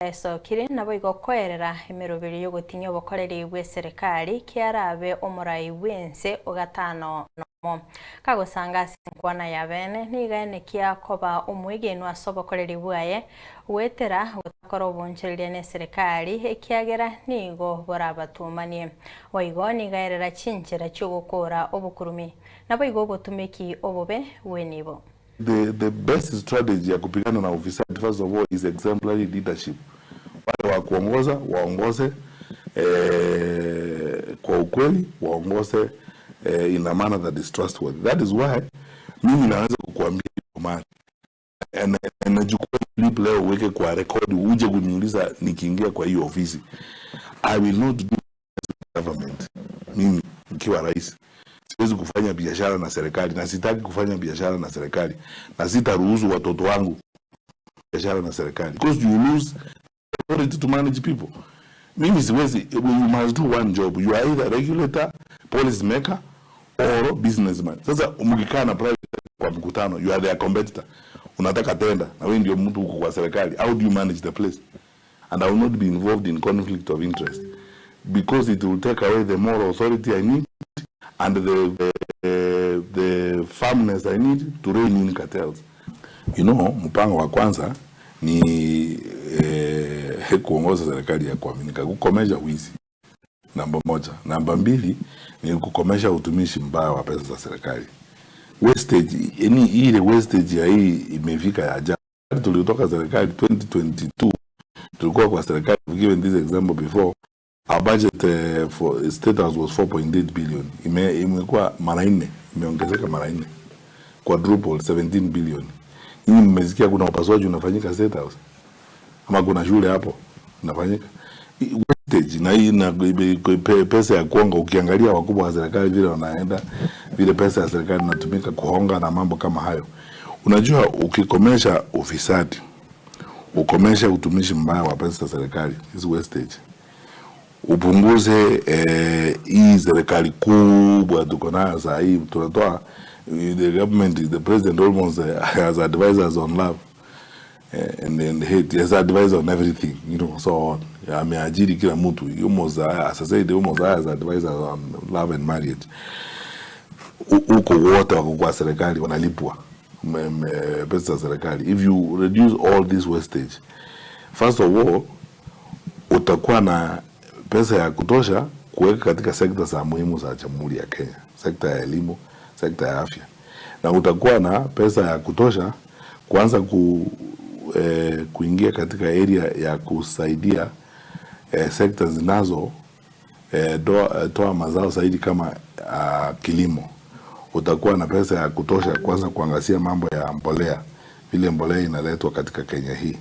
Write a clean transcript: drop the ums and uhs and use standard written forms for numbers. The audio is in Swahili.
So kiri nabo igokwerera emirubiri yo gutinya obokoreri bwe serikali kiarabe omurai wense ogatano nomo kagosanga sinkwana yabene nigane kiakoba omwigeno asobokoreri bwaye wetera gutakora obunchirire ne serikali ekiagera nigo borabatumanie waigo nigaerera chinchira cyogokora obukurumi nabo igo botumeki obobe wenibo. The best strategy ya kupigana na ufisadi first of all is exemplary leadership. Wale wa kuongoza waongoze kwa ukweli, waongoze in a manner that is trustworthy. That is why mimi naweza kukuambia mara najukua clip leo uweke kwa record uje kuniuliza nikiingia kwa hiyo ofisi. I will not do government. Mimi nikiwa rais siwezi kufanya biashara na serikali na sitaki kufanya biashara na serikali na sitaruhusu watoto wangu biashara na serikali because you lose authority to manage people. Mimi siwezi, you must do one job. You are either regulator, policy maker or businessman. Sasa umekaa na private kwa mkutano, you are their competitor. Unataka tenda na wewe ndio mtu uko kwa serikali. How do you manage the place? And I will not be involved in conflict of interest because it will take away the moral authority I need and the firmness I need to rein in cartels. You know, mpango wa kwanza ni kuongoza serikali ya kuaminika, kukomesha wizi. Namba moja. Namba mbili ni kukomesha utumishi mbaya wa pesa za serikali. Wastage, ile wastage ya hii imefika ya ajabu. Tulitoka serikali 2022, tulikuwa kwa serikali, we've given this example before. Our budget for state house was 4.8 billion. Imekuwa mara 4, imeongezeka mara 4. Quadruple 17 billion. Hii mmesikia kuna upasuaji unafanyika state house? Ama kuna shule hapo unafanyika? Wastage na hii na pesa ya kuonga, ukiangalia wakubwa wa serikali vile wanaenda, vile pesa ya serikali inatumika kuhonga na mambo kama hayo. Unajua ukikomesha ufisadi, ukomesha utumishi mbaya wa pesa za serikali, is wastage. Upunguze hii serikali kubwa tuko nayo saa hii, tunatoa the government, the president almost has advisors on love and then hate, has advisors on everything, you know, so on. Ameajiri kila mtu, almost as I said, almost has advisors on love and marriage. Uko wote wako kwa serikali wanalipwa pesa za serikali. If you reduce all this wastage, first of all utakuwa na pesa ya kutosha kuweka katika sekta za muhimu za Jamhuri ya Kenya, sekta ya elimu, sekta ya afya, na utakuwa na pesa ya kutosha kuanza kuingia katika area ya kusaidia sekta zinazo toa mazao zaidi kama kilimo. Utakuwa na pesa ya kutosha kuanza kuangazia mambo ya mbolea, vile mbolea inaletwa katika Kenya hii.